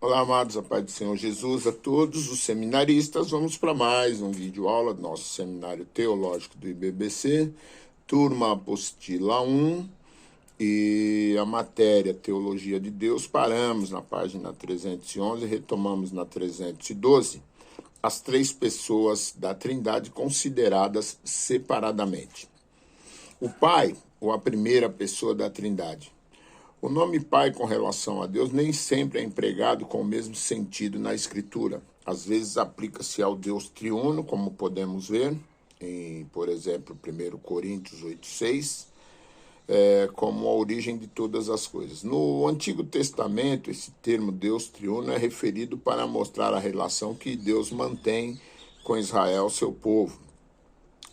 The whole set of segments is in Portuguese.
Olá, amados, a paz do Senhor Jesus a todos os seminaristas. Vamos para mais um vídeo aula do nosso seminário teológico do IBBC, turma apostila 1 e a matéria Teologia de Deus. Paramos na página 311 e retomamos na 312 as três pessoas da Trindade consideradas separadamente. O Pai, ou a primeira pessoa da Trindade. O nome Pai com relação a Deus nem sempre é empregado com o mesmo sentido na Escritura. Às vezes aplica-se ao Deus triuno, como podemos ver, em, por exemplo, 1 Coríntios 8,6, como a origem de todas as coisas. No Antigo Testamento, esse termo Deus triuno é referido para mostrar a relação que Deus mantém com Israel, seu povo.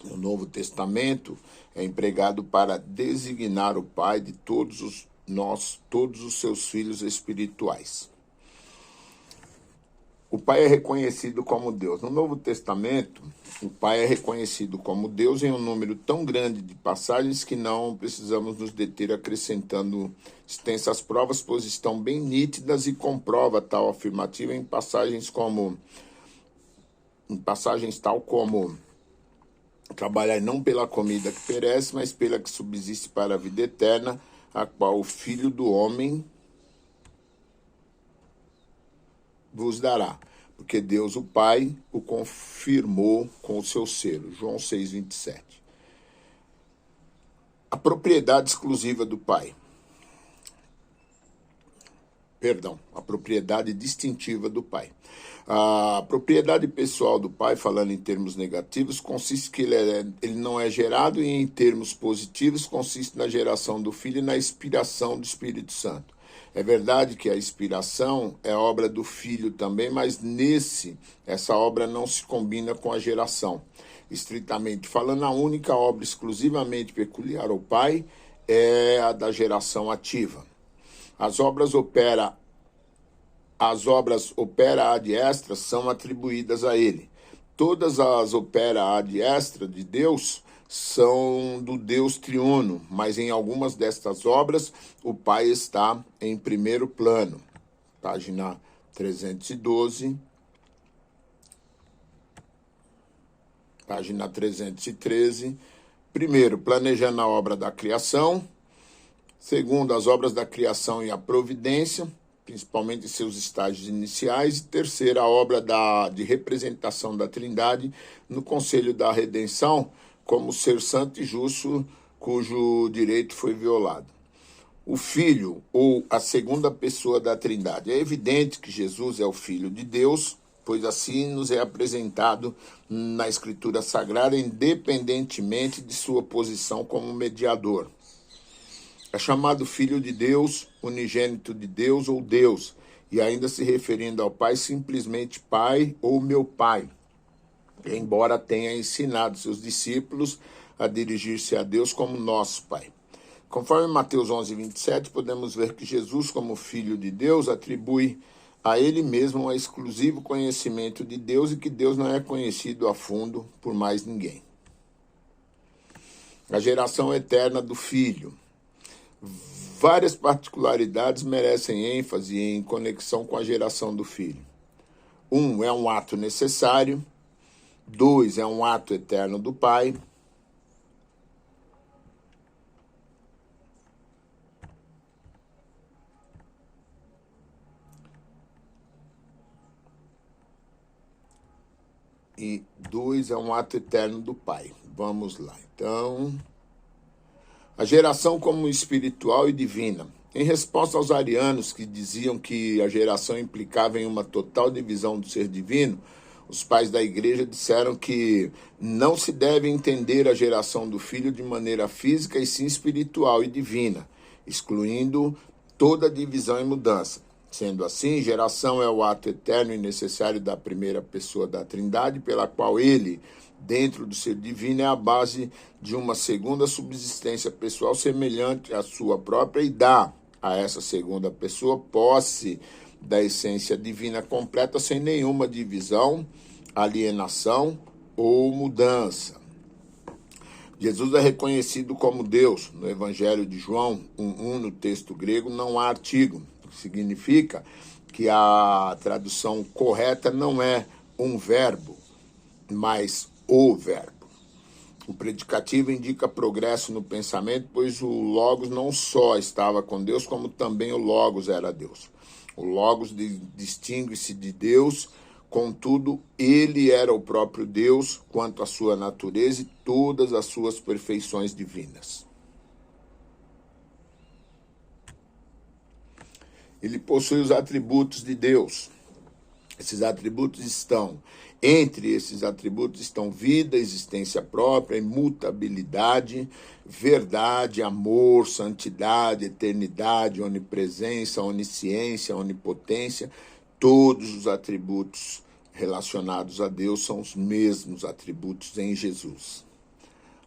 No Novo Testamento, é empregado para designar o Pai de todos os seus filhos espirituais. O Pai é reconhecido como Deus. No Novo Testamento, o Pai é reconhecido como Deus em um número tão grande de passagens que não precisamos nos deter acrescentando extensas provas, pois estão bem nítidas e comprova tal afirmativa em passagens tal como trabalhar não pela comida que perece, mas pela que subsiste para a vida eterna, a qual o Filho do Homem vos dará, porque Deus o Pai o confirmou com o seu selo. João 6,27. A propriedade exclusiva do Pai. A propriedade distintiva do Pai. A propriedade pessoal do Pai, falando em termos negativos, consiste que ele não é gerado, e em termos positivos, consiste na geração do Filho e na inspiração do Espírito Santo. É verdade que a inspiração é obra do Filho também, mas essa obra não se combina com a geração. Estritamente falando, a única obra exclusivamente peculiar ao Pai é a da geração ativa. As obras opera ad extra são atribuídas a ele. Todas as opera ad extra de Deus são do Deus triuno, mas em algumas destas obras o Pai está em primeiro plano. Página 312, página 313. Primeiro, planejando a obra da criação. Segundo, as obras da criação e a providência, principalmente em seus estágios iniciais. E terceiro, a obra de representação da Trindade no conselho da redenção, como ser santo e justo, cujo direito foi violado. O Filho, ou a segunda pessoa da Trindade. É evidente que Jesus é o Filho de Deus, pois assim nos é apresentado na Escritura Sagrada, independentemente de sua posição como mediador. É chamado Filho de Deus, unigênito de Deus ou Deus, e ainda se referindo ao Pai, simplesmente Pai ou meu Pai, embora tenha ensinado seus discípulos a dirigir-se a Deus como nosso Pai. Conforme Mateus 11:27, podemos ver que Jesus, como Filho de Deus, atribui a ele mesmo um exclusivo conhecimento de Deus e que Deus não é conhecido a fundo por mais ninguém. A geração eterna do Filho. Várias particularidades merecem ênfase em conexão com a geração do Filho. 1. É um ato necessário. 2. É um ato eterno do Pai. E 2 é um ato eterno do Pai. Vamos lá, então. A geração como espiritual e divina. Em resposta aos arianos que diziam que a geração implicava em uma total divisão do ser divino, os pais da igreja disseram que não se deve entender a geração do Filho de maneira física e sim espiritual e divina, excluindo toda divisão e mudança. Sendo assim, geração é o ato eterno e necessário da primeira pessoa da Trindade, pela qual ele, dentro do ser divino, é a base de uma segunda subsistência pessoal semelhante à sua própria e dá a essa segunda pessoa posse da essência divina completa sem nenhuma divisão, alienação ou mudança. Jesus é reconhecido como Deus. No Evangelho de João 1:1, no texto grego, não há artigo, o que significa que a tradução correta não é um verbo, mas o verbo. O predicativo indica progresso no pensamento, pois o Logos não só estava com Deus, como também o Logos era Deus. O Logos distingue-se de Deus, contudo, ele era o próprio Deus quanto à sua natureza e todas as suas perfeições divinas. Ele possui os atributos de Deus. Entre esses atributos estão vida, existência própria, imutabilidade, verdade, amor, santidade, eternidade, onipresença, onisciência, onipotência. Todos os atributos relacionados a Deus são os mesmos atributos em Jesus.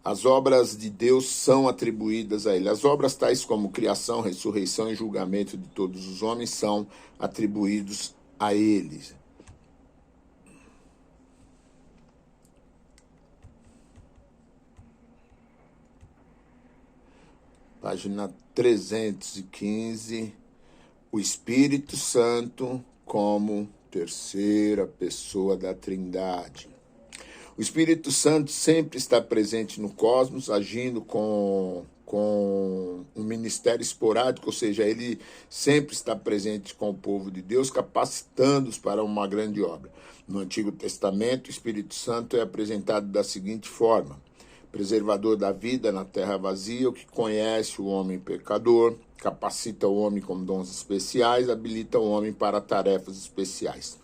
As obras de Deus são atribuídas a ele. As obras tais como criação, ressurreição e julgamento de todos os homens são atribuídos a ele. Página 315, o Espírito Santo como terceira pessoa da Trindade. O Espírito Santo sempre está presente no cosmos, agindo com um ministério esporádico, ou seja, ele sempre está presente com o povo de Deus, capacitando-os para uma grande obra. No Antigo Testamento, o Espírito Santo é apresentado da seguinte forma: preservador da vida na terra vazia, o que conhece o homem pecador, capacita o homem com dons especiais, habilita o homem para tarefas especiais.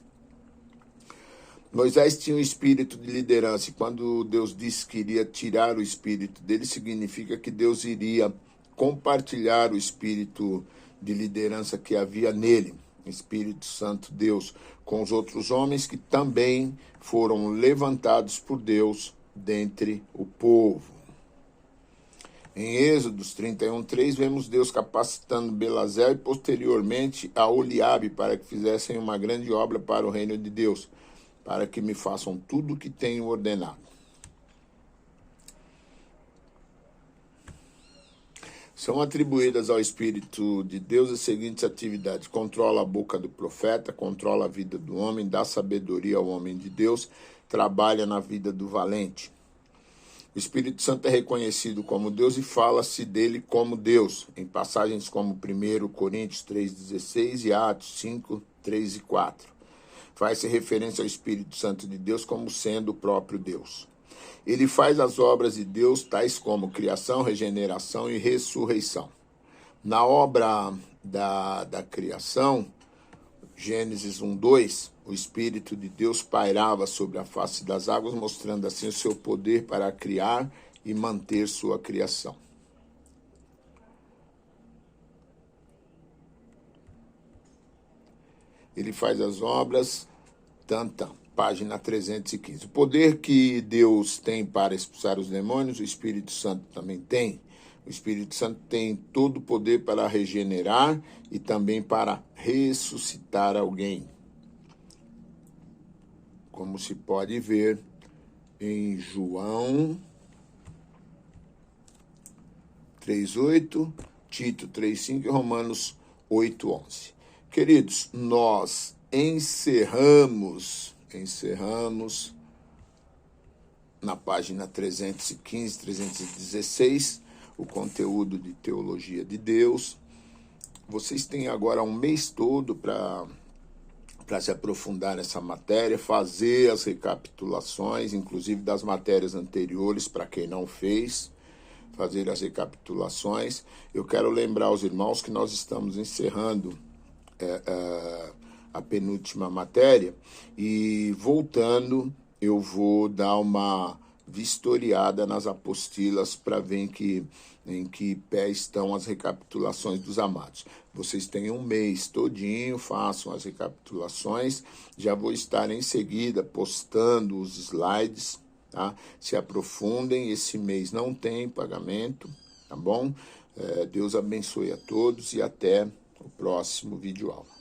Moisés tinha um espírito de liderança, e quando Deus disse que iria tirar o espírito dele, significa que Deus iria compartilhar o espírito de liderança que havia nele, Espírito Santo Deus, com os outros homens que também foram levantados por Deus dentre o povo. Em Êxodos 31:3, vemos Deus capacitando Belazé e posteriormente a Oliabe para que fizessem uma grande obra para o reino de Deus, para que me façam tudo o que tenho ordenado. São atribuídas ao Espírito de Deus as seguintes atividades: controla a boca do profeta, controla a vida do homem, dá sabedoria ao homem de Deus, trabalha na vida do valente. O Espírito Santo é reconhecido como Deus e fala-se dele como Deus, em passagens como 1 Coríntios 3,16 e Atos 5, 3 e 4. Faz-se referência ao Espírito Santo de Deus como sendo o próprio Deus. Ele faz as obras de Deus, tais como criação, regeneração e ressurreição. Na obra da criação, Gênesis 1:2, o Espírito de Deus pairava sobre a face das águas, mostrando assim o seu poder para criar e manter sua criação. Ele faz as obras, página 315. O poder que Deus tem para expulsar os demônios, o Espírito Santo também tem. O Espírito Santo tem todo o poder para regenerar e também para ressuscitar alguém. Como se pode ver em João 3:8, Tito 3:5 e Romanos 8:11. Queridos, nós encerramos na página 315, 316, o conteúdo de Teologia de Deus. Vocês têm agora um mês todo para se aprofundar nessa matéria, fazer as recapitulações, inclusive das matérias anteriores, para quem não fez, fazer as recapitulações. Eu quero lembrar aos irmãos que nós estamos encerrando a penúltima matéria e, voltando, eu vou dar uma vistoriada nas apostilas para ver em que pé estão as recapitulações dos amados. Vocês têm um mês todinho, façam as recapitulações. Já vou estar em seguida postando os slides, tá? Se aprofundem, esse mês não tem pagamento, tá bom? Deus abençoe a todos e até o próximo vídeo aula.